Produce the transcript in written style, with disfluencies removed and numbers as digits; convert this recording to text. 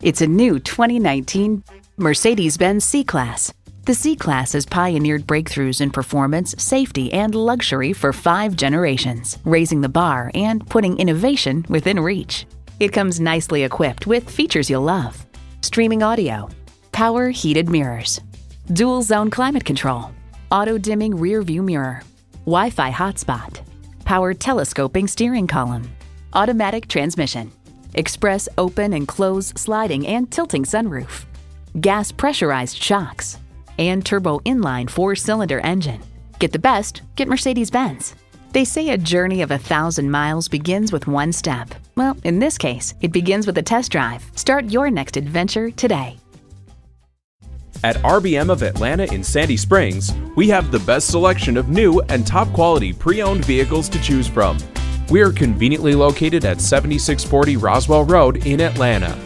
It's a new 2019 Mercedes-Benz C-Class. The C-Class has pioneered breakthroughs in performance, safety, and luxury for 5 generations, raising the bar and putting innovation within reach. It comes nicely equipped with features you'll love: streaming audio, power heated mirrors, dual zone climate control, auto-dimming rear view mirror, Wi-Fi hotspot, power telescoping steering column, automatic transmission, express open and close sliding and tilting sunroof, gas pressurized shocks, and turbo inline 4-cylinder engine. Get the best, get Mercedes-Benz. They say a journey of 1,000 miles begins with one step. Well, in this case, it begins with a test drive. Start your next adventure today. At RBM of Atlanta in Sandy Springs, we have the best selection of new and top-quality pre-owned vehicles to choose from. We are conveniently located at 7640 Roswell Road in Atlanta.